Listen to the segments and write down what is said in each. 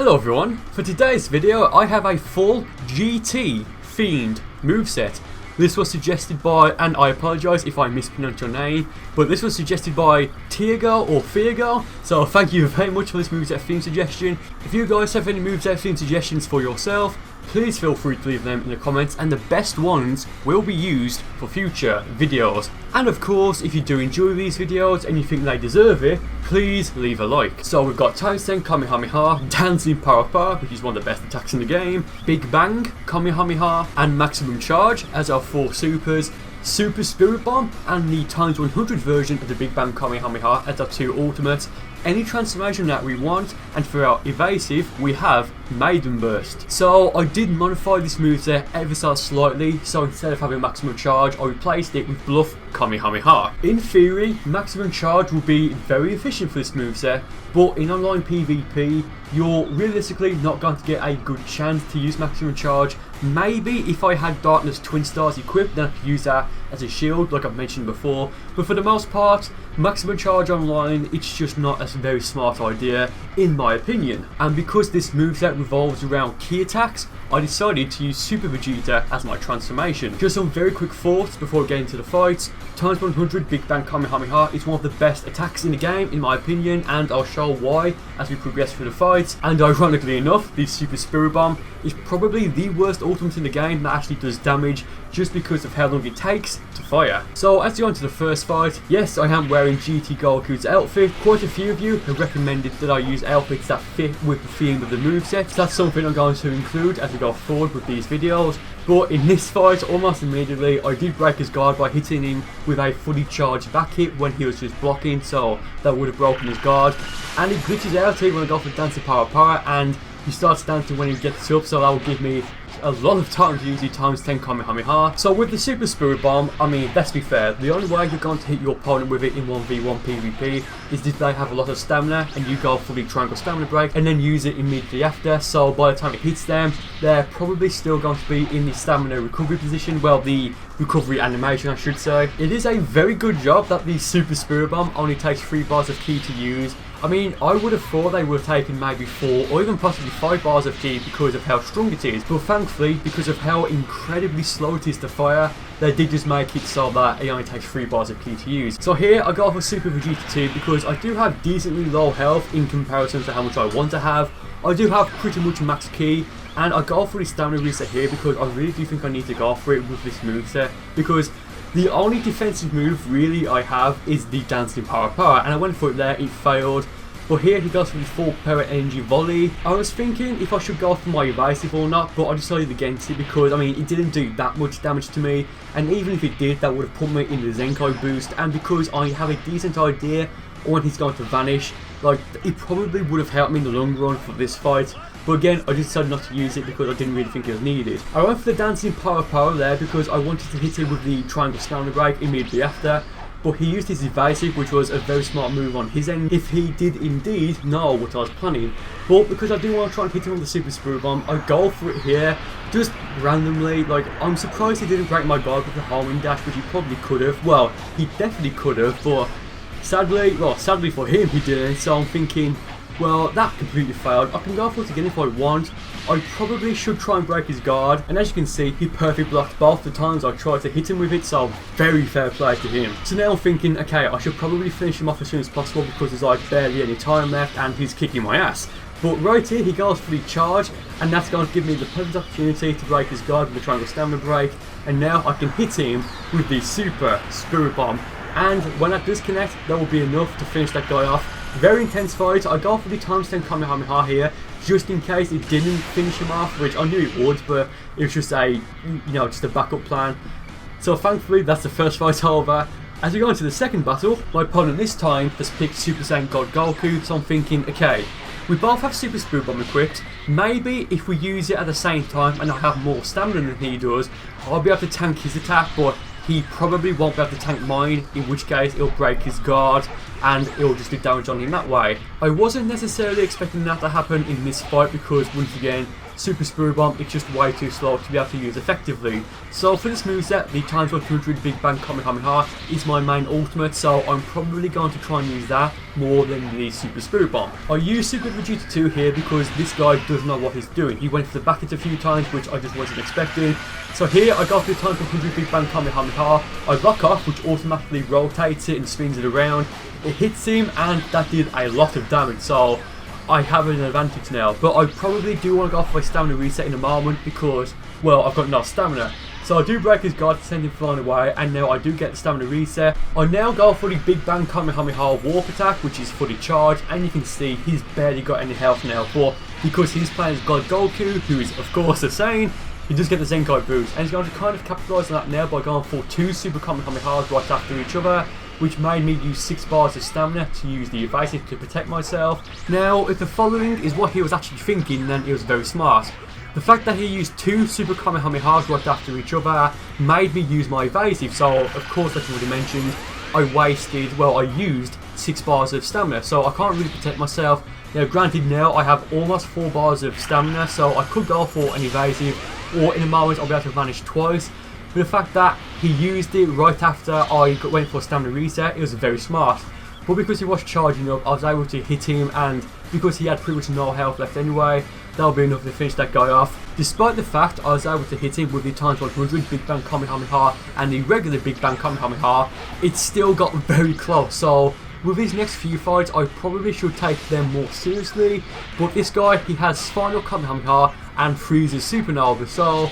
Hello everyone, for today's video I have a full GT themed moveset. This was suggested by, and I apologise if I mispronounce your name, but this was suggested by Tiergirl or Feargirl, so thank you very much for this moveset theme suggestion. If you guys have any moveset theme suggestions for yourself, please feel free to leave them in the comments, and the best ones will be used for future videos. And of course, if you do enjoy these videos and you think they deserve it, please leave a like. So we've got Big Bang Kamehameha, Dancing Power, which is one of the best attacks in the game, Big Bang Kamehameha, and Maximum Charge as our 4 supers, Super Spirit Bomb, and the times 100 version of the Big Bang Kamehameha as our 2 ultimates, any transformation that we want, and for our evasive we have Maiden Burst. So I did modify this moveset ever so slightly, so instead of having Maximum Charge I replaced it with Bluff Kamehameha. In theory, Maximum Charge will be very efficient for this moveset, but in online PvP you're realistically not going to get a good chance to use Maximum Charge. Maybe if I had Darkness Twin Stars equipped, then I could use that as a shield like I've mentioned before, but for the most part Maximum Charge online, it's just not a very smart idea in my opinion. And because this moveset revolves around key attacks, I decided to use Super Vegeta as my transformation. Just some very quick thoughts before getting into the fights. Times 100 Big Bang Kamehameha is one of the best attacks in the game in my opinion, and I'll show why as we progress through the fights. And ironically enough, the Super Spirit Bomb is probably the worst ultimate in the game that actually does damage, just because of how long it takes to fire. So as we go into the first fight, yes, I am wearing GT Goku's outfit. Quite a few of you have recommended that I use outfits that fit with the theme of the moveset, so that's something I'm going to include as we go forward with these videos. But in this fight, almost immediately, I did break his guard by hitting him with a fully charged back hit when he was just blocking, so that would have broken his guard. And he glitches out here when I go for Dancing Power, and he starts dancing when he gets up, so that will give me a lot of time to use the times 10 Kamehameha. So with the Super Spirit Bomb, I mean, let's be fair, the only way you're going to hit your opponent with it in 1v1 PvP is if they have a lot of stamina and you go for the triangle stamina break and then use it immediately after. So by the time it hits them, they're probably still going to be in the stamina recovery position, well, the recovery animation I should say. It is a very good job that the Super Spirit Bomb only takes 3 bars of ki to use. I mean, I would have thought they would have taken maybe 4 or even possibly 5 bars of ki because of how strong it is, but thankfully, because of how incredibly slow it is to fire, they did just make it so that it only takes 3 bars of ki to use. So here I go for Super Vegeta 2 because I do have decently low health in comparison to how much I want to have. I do have pretty much max ki, and I go for the stamina reset here because I really do think I need to go for it with this moveset, because the only defensive move really I have is the Dancing Power, and I went for it there, it failed. But here he goes for the full power energy volley. I was thinking if I should go for my evasive or not, but I decided against it because I mean it didn't do that much damage to me, and even if it did, that would have put me in the Zenkai boost, and because I have a decent idea on when he's going to vanish, like it probably would have helped me in the long run for this fight. But again, I decided not to use it because I didn't really think it was needed. I went for the Dancing Power there because I wanted to hit him with the triangle stamina break immediately after, but he used his evasive, which was a very smart move on his end if he did indeed know what I was planning. But because I do want to try and hit him with the Super Spirit Bomb, I go for it here just randomly. Like, I'm surprised he didn't break my guard with the homing dash, which he probably could have. Well, he definitely could have, but sadly for him he didn't. So I'm thinking, well, that completely failed. I can go for it again if I want. I probably should try and break his guard, and as you can see, he perfectly blocked both the times I tried to hit him with it, so very fair play to him. So now I'm thinking, okay, I should probably finish him off as soon as possible because there's like barely any time left and he's kicking my ass. But right here, he goes for the charge, and that's going to give me the perfect opportunity to break his guard with the triangle stamina break, and now I can hit him with the Super Spirit Bomb. And when that does connect, that will be enough to finish that guy off. Very intense fight. I go for the times 10 Kamehameha here, just in case it didn't finish him off, which I knew it would, but it was just a, just a backup plan. So thankfully, that's the first fight over. As we go into the second battle, my opponent this time has picked Super Saiyan God Goku, so I'm thinking, okay, we both have Super Spirit Bomb equipped. Maybe if we use it at the same time and I have more stamina than he does, I'll be able to tank his attack, but he probably won't be able to tank mine, in which case it'll break his guard and it'll just do damage on him that way. I wasn't necessarily expecting that to happen in this fight because once again, Super Sprue Bomb, it's just way too slow to be able to use effectively. So for this moveset, the times 100 Big Bang Kamehameha is my main ultimate, so I'm probably going to try and use that more than the Super Sprue Bomb. I use Super Vegeta 2 here because this guy doesn't know what he's doing. He went for the back hit a few times, which I just wasn't expecting. So here I go for the times 100 Big Bang Kamehameha. I lock off, which automatically rotates it and spins it around. It hits him, and that did a lot of damage, so I have an advantage now. But I probably do want to go for a stamina reset in a moment because, well, I've got no stamina. So I do break his guard to send him flying away, and now I do get the stamina reset. I now go for the Big Bang Kamehameha warp attack, which is fully charged, and you can see he's barely got any health now, but because he's playing as God Goku, who is of course a Saiyan, he does get the Zenkai boost, and he's going to kind of capitalise on that now by going for 2 Super Kamehamehas right after each other, which made me use 6 bars of stamina to use the evasive to protect myself. Now, if the following is what he was actually thinking, then he was very smart. The fact that he used 2 Super Kamehamehas right after each other made me use my evasive, so of course, like I already mentioned, I used 6 bars of stamina, so I can't really protect myself. Now granted, now I have almost 4 bars of stamina, so I could go for an evasive, or in a moment I'll be able to vanish twice. But the fact that he used it right after I went for stamina reset, it was very smart. But because he was charging up, I was able to hit him, and because he had pretty much no health left anyway, that'll be enough to finish that guy off. Despite the fact I was able to hit him with the times 100 Big Bang Kamehameha and the regular Big Bang Kamehameha, it still got very close. So with these next few fights, I probably should take them more seriously. But this guy, he has final Kamehameha and freezes supernova, so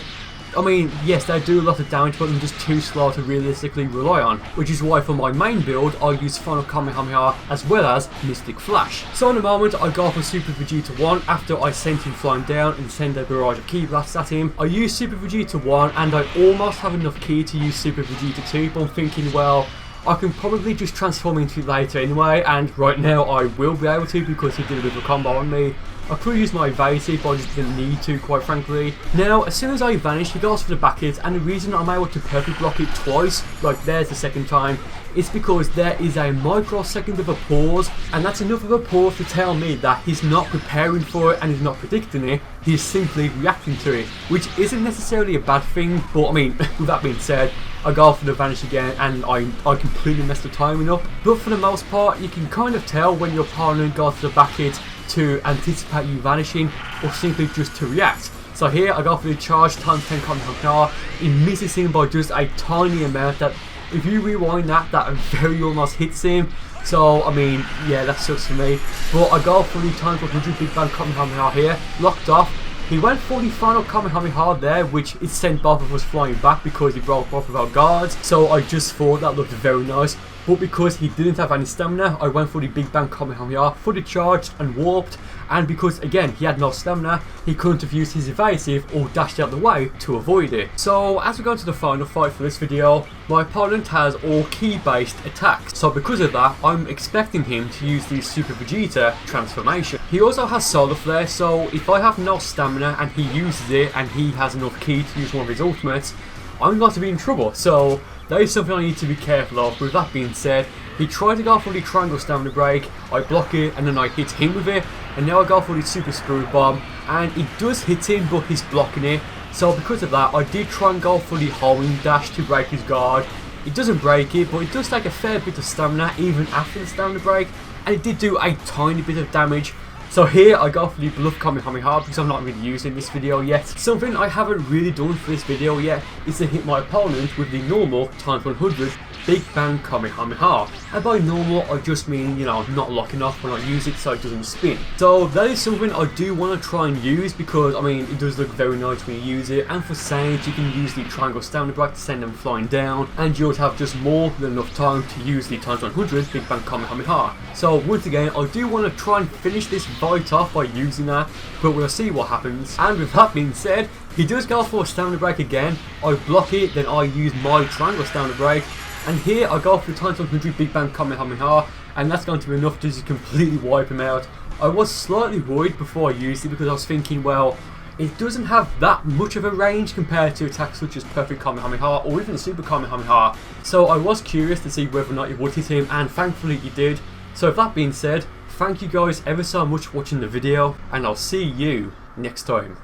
I mean, yes, they do a lot of damage, but they're just too slow to realistically rely on, which is why for my main build, I use Final Kamehameha as well as Mystic Flash. So in a moment, I go for Super Vegeta 1 after I sent him flying down and send a barrage of Ki Blasts at him. I use Super Vegeta 1 and I almost have enough Ki to use Super Vegeta 2, but I'm thinking, well, I can probably just transform into it later anyway, and right now I will be able to because he did a bit of a combo on me. I could use my evasive, but I just didn't need to, quite frankly. Now, as soon as I vanish, he goes for the back hit, and the reason I'm able to perfect block it twice, like there's the second time, is because there is a microsecond of a pause, and that's enough of a pause to tell me that he's not preparing for it and he's not predicting it, he's simply reacting to it, which isn't necessarily a bad thing, but I mean, with that being said, I go for the vanish again and I completely messed the timing up. But for the most part, you can kind of tell when your opponent goes for the back hit to anticipate you vanishing or simply just to react. So here I go for the charge times 10 Kamehameha. It misses him by just a tiny amount that if you rewind that very almost hits him. So I mean, yeah, that sucks for me. But I go for the times 100 Big Bang Kamehameha here, locked off. He went for the final Kamehameha there, which it sent both of us flying back because he broke both of our guards. So I just thought that looked very nice. But because he didn't have any stamina, I went for the Big Bang Kamehameha, fully charged and warped. And because, again, he had no stamina, he couldn't have used his evasive or dashed out the way to avoid it. So, as we go into the final fight for this video, my opponent has all Ki-based attacks. So because of that, I'm expecting him to use the Super Vegeta transformation. He also has Solar Flare, so if I have no stamina and he uses it and he has enough Ki to use one of his ultimates, I'm going to be in trouble. So that is something I need to be careful of. With that being said, he tried to go for the triangle stamina break, I block it and then I hit him with it, and now I go for the Super Sprue Bomb, and it does hit him but he's blocking it. So because of that, I did try and go for the homing dash to break his guard. It doesn't break it, but it does take a fair bit of stamina even after the stamina break, and it did do a tiny bit of damage. So here I go for the Bluff Kamehameha because I'm not really using this video yet. Something I haven't really done for this video yet is to hit my opponent with the normal times 100 Big Bang Kamehameha. And by normal I just mean, you know, not locking off when I use it so it doesn't spin. So that is something I do want to try and use because, I mean, it does look very nice when you use it. And for Saiyans, you can use the triangle stamina break to send them flying down, and you'll have just more than enough time to use the times 100 Big Bang Kamehameha. So once again, I do want to try and finish this fight off by using that, but we'll see what happens. And with that being said, he does go for a stamina break again. I block it, then I use my triangle stamina break, and here I go for the times 100 Big Bang Kamehameha, and that's going to be enough to just completely wipe him out. I was slightly worried before I used it because I was thinking, well, it doesn't have that much of a range compared to attacks such as Perfect Kamehameha or even Super Kamehameha. So I was curious to see whether or not it would hit him, and thankfully it did. So with that being said, thank you guys ever so much for watching the video, and I'll see you next time.